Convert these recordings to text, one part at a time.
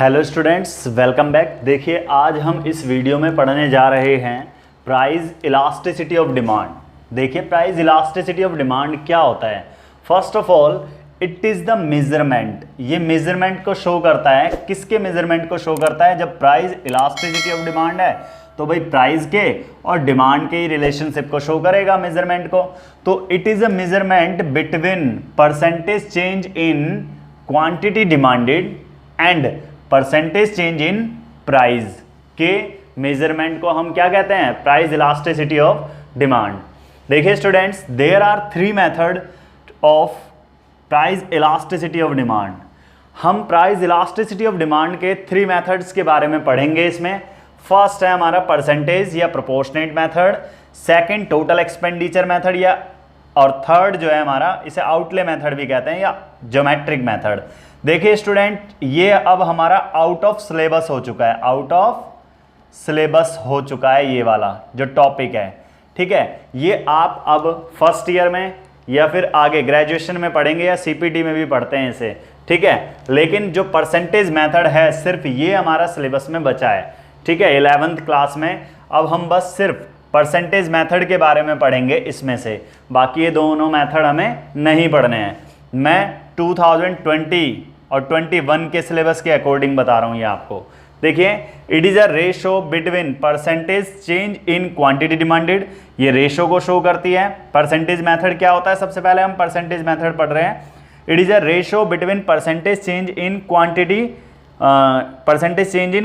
Hello students, welcome back. देखिए, आज हम इस वीडियो में पढ़ने जा रहे हैं प्राइस इलास्टिसिटी ऑफ डिमांड। देखिए, प्राइस इलास्टिसिटी ऑफ डिमांड क्या होता है। First of all, it is the measurement. ये मेजरमेंट को शो करता है। किसके मेजरमेंट को शो करता है? जब प्राइस इलास्टिसिटी ऑफ डिमांड है तो भाई प्राइस के और डिमांड के रिलेशनशिप को शो करेगा मेजरमेंट को। तो it is a measurement between percentage change in quantity demanded and percentage change in price के मेजरमेंट को हम क्या कहते हैं? Price elasticity of demand. देखिए students, there are three method of price elasticity of demand. हम प्राइस इलास्टिसिटी ऑफ डिमांड के three methods के बारे में पढ़ेंगे इसमें। फर्स्ट है हमारा परसेंटेज या proportionate method, second total expenditure method या और थर्ड जो है हमारा, इसे आउटले मेथड भी कहते हैं या ज्योमेट्रिक मेथड। देखिए स्टूडेंट, ये अब हमारा आउट ऑफ सिलेबस हो चुका है। आउट ऑफ सिलेबस हो चुका है ये वाला जो टॉपिक है, ठीक है। ये आप अब फर्स्ट ईयर में या फिर आगे ग्रेजुएशन में पढ़ेंगे या सीपीटी में भी पढ़ते हैं इसे, ठीक है। लेकिन जो परसेंटेज मेथड है सिर्फ ये हमारा सिलेबस में बचा है, ठीक है। 11th क्लास में अब हम बस सिर्फ परसेंटेज मेथड के बारे में पढ़ेंगे इसमें से, बाकी ये दोनों मेथड हमें नहीं पढ़ने हैं। मैं 2020 और 21 के सिलेबस के अकॉर्डिंग बता रहा हूँ ये आपको। देखिए, it is a ratio between percentage change in quantity demanded. ये रेशो को शो करती है। परसेंटेज मेथड क्या होता है? सबसे पहले हम परसेंटेज मेथड पढ़ रहे हैं। It is a ratio between percentage change in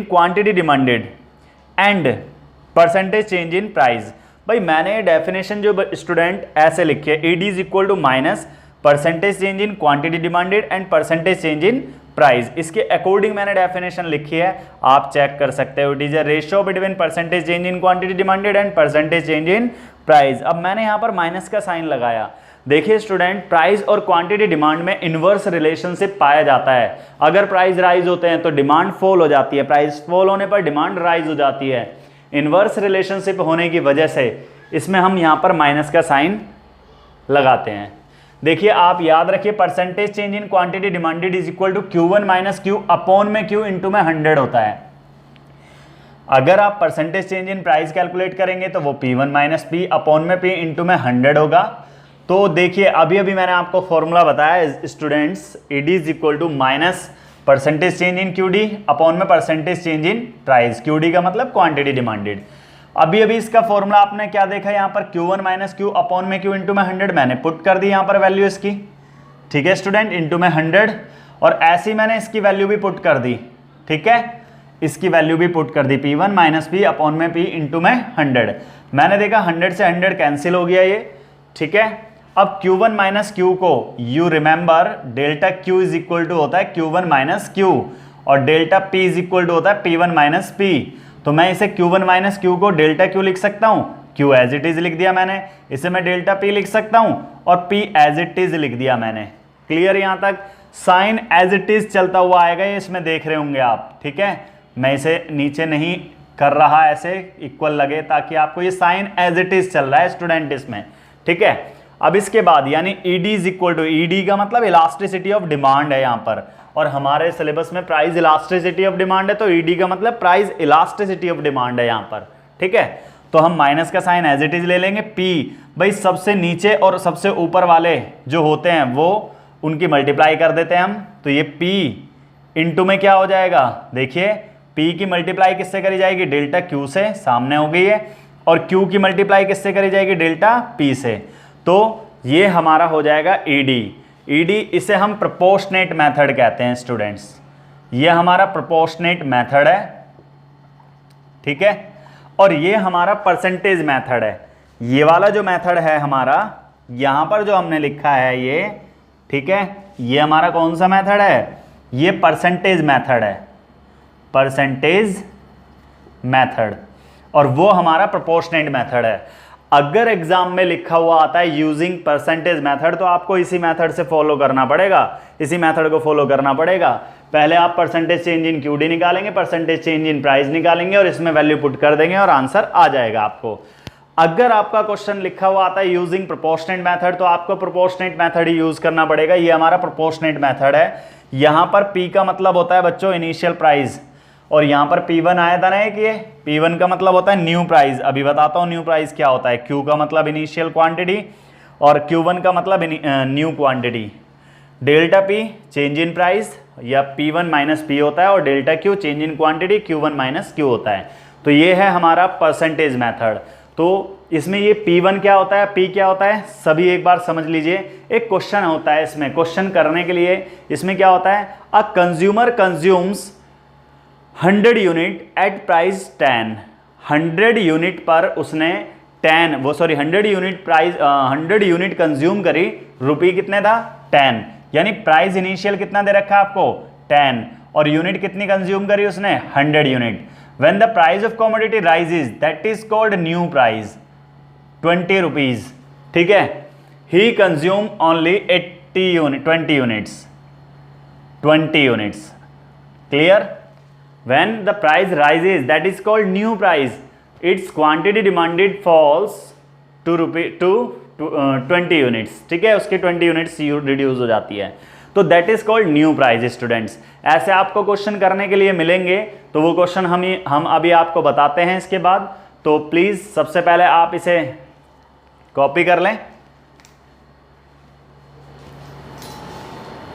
quantity demanded and percentage change in price. भाई मैंने डेफिनेशन जो स्टूडेंट ऐसे लिखी है, ED is equal to minus percentage change in quantity demanded and percentage change in price. इसके according मैंने definition लिखी है, आप चेक कर सकते हो। It is a ratio between percentage change in quantity demanded and percentage change in price. अब मैंने यहाँ पर माइनस का साइन लगाया। देखिए स्टूडेंट, प्राइस और क्वांटिटी डिमांड में इनवर्स रिलेशनशिप पाया जाता है। अगर प्राइस राइज होते हैं तो डिमांड फॉल हो जाती है, प्राइस फॉल होने पर डिमांड राइज हो जाती है। इनवर्स रिलेशनशिप होने की वजह से इसमें हम यहाँ पर माइनस का साइन लगाते हैं। देखिए, आप याद रखिए, percentage change in quantity demanded is equal to Q1 minus Q upon में Q इंटू में 100 होता है। अगर आप percentage change in price calculate करेंगे तो वो P1 माइनस P अपॉन में P इंटू में 100 होगा। तो देखिए, अभी मैंने आपको फॉर्मूला बताया students, ED is equal to minus percentage change in QD upon में percentage change in price. QD का मतलब क्वांटिटी डिमांडेड। अभी इसका फॉर्मूला आपने क्या देखा यहाँ पर? Q1 माइनस Q अपॉन में Q इंटू में 100 मैंने पुट कर दी यहाँ पर वैल्यू इसकी, ठीक है स्टूडेंट, इंटू में 100। और ऐसी मैंने इसकी वैल्यू भी पुट कर दी, ठीक है, इसकी वैल्यू भी पुट कर दी, P1 माइनस P अपॉन में P इंटू में 100। मैंने देखा 100 से 100 कैंसिल हो गया ये, ठीक है। अब Q1 माइनस Q को you remember delta Q is equal to होता है Q1 माइनस Q और delta P is equal to होता है P1 माइनस P। तो मैं इसे Q1 माइनस Q को डेल्टा Q लिख सकता हूँ, Q एज इट इज लिख दिया मैंने। इसे मैं डेल्टा P लिख सकता हूँ और P एज इट इज लिख दिया मैंने। क्लियर यहाँ तक? साइन एज इट इज चलता हुआ आएगा, ये इसमें देख रहे होंगे आप, ठीक है। मैं इसे नीचे नहीं कर रहा ऐसे इक्वल लगे, ताकि आपको ये साइन एज इट इज चल रहा है स्टूडेंट इसमें, ठीक है। अब इसके बाद यानी ED is equal to, ED का मतलब इलास्टिसिटी ऑफ डिमांड है यहाँ पर, और हमारे सिलेबस में प्राइस इलास्टिसिटी ऑफ डिमांड है, तो ईडी का मतलब प्राइस इलास्टिसिटी ऑफ डिमांड है यहाँ पर, ठीक है। तो हम माइनस का साइन एज इट इज ले लेंगे। पी, भाई सबसे नीचे और सबसे ऊपर वाले जो होते हैं वो उनकी मल्टीप्लाई कर देते हैं हम, तो ये पी इंटू में क्या हो जाएगा? देखिए, पी की मल्टीप्लाई किससे करी जाएगी? डेल्टा क्यू से, सामने हो गई है, और क्यू की मल्टीप्लाई किससे करी जाएगी? डेल्टा पी से। तो ये हमारा हो जाएगा ईडी। ईडी, इसे हम प्रोपोर्शनेट मेथड कहते हैं स्टूडेंट्स। ये हमारा प्रोपोर्शनेट मेथड है, ठीक है। और ये हमारा परसेंटेज मेथड है। ये वाला जो मेथड है हमारा, यहां पर जो हमने लिखा है ये, ठीक है, ये हमारा कौन सा मेथड है? ये परसेंटेज मेथड है, परसेंटेज मेथड। और वो हमारा प्रोपोर्शनेट मेथड है। अगर एग्जाम में लिखा हुआ आता है यूजिंग परसेंटेज मेथड, तो आपको इसी मेथड से फॉलो करना पड़ेगा, इसी मेथड को फॉलो करना पड़ेगा। पहले आप परसेंटेज चेंज इन QD निकालेंगे, परसेंटेज चेंज इन प्राइस निकालेंगे और इसमें वैल्यू पुट कर देंगे और आंसर आ जाएगा आपको। अगर आपका क्वेश्चन लिखा हुआ आता है यूजिंग प्रोपोर्शनेट मेथड, तो आपको प्रोपोर्शनेट मेथड ही यूज करना पड़ेगा। ये हमारा प्रोपोर्शनेट मेथड है। यहां पर P का मतलब होता है बच्चों इनिशियल प्राइस, और यहां पर P1 आया था ना, एक ये P1 का मतलब होता है न्यू प्राइस। अभी बताता हूं न्यू प्राइस क्या होता है। Q का मतलब इनिशियल क्वांटिटी और Q1 का मतलब new quantity. Delta P change in price, या P1 माइनस P होता है, और delta Q change in quantity, Q1 minus Q होता है। तो ये है हमारा परसेंटेज मेथड। तो इसमें ये P1 क्या होता है, P क्या होता है, सभी एक बार समझ लीजिए। एक क्वेश्चन होता है, इसमें क्वेश्चन करने के लिए इसमें क्या होता है, a consumer consumes 100 unit at price 10। 100 unit पर उसने 100 यूनिट प्राइस 100 यूनिट कंज्यूम करी, रुपये कितने था 10, यानी प्राइस इनिशियल कितना दे रखा है आपको 10, और यूनिट कितनी कंज्यूम करी उसने 100 unit. When the price of commodity rises, that is called new price, 20 rupees, ठीक है। He consume only 20 units, clear? When the price rises, that is called new price. Its quantity demanded falls to 20 units, ठीक है, उसकी 20 units reduce हो जाती है, तो that is called new price students. ऐसे आपको क्वेश्चन करने के लिए मिलेंगे, तो वो क्वेश्चन हम अभी आपको बताते हैं इसके बाद। तो प्लीज़ सबसे पहले आप इसे कॉपी कर लें।